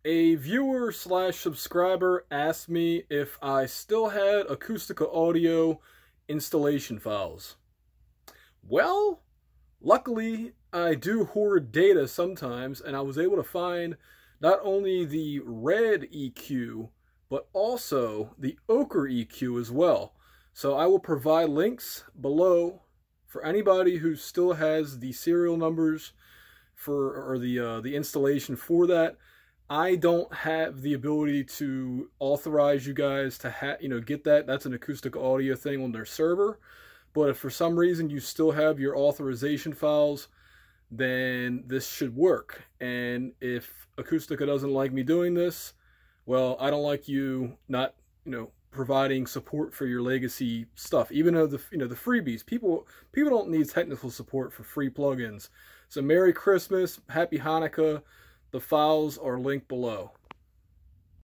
A viewer slash subscriber asked me if I still had Acustica audio installation files. Well, luckily I do hoard data sometimes, and I was able to find not only the red EQ, but also the ochre EQ as well. So I will provide links below for anybody who still has the serial numbers for the installation for that. I don't have the ability to authorize you guys to get that. That's an Acustica audio thing on their server. But if for some reason you still have your authorization files, then this should work. And if Acustica doesn't like me doing this, well, I don't like you not, providing support for your legacy stuff. Even though the freebies, people don't need technical support for free plugins. So Merry Christmas, Happy Hanukkah. The files are linked below.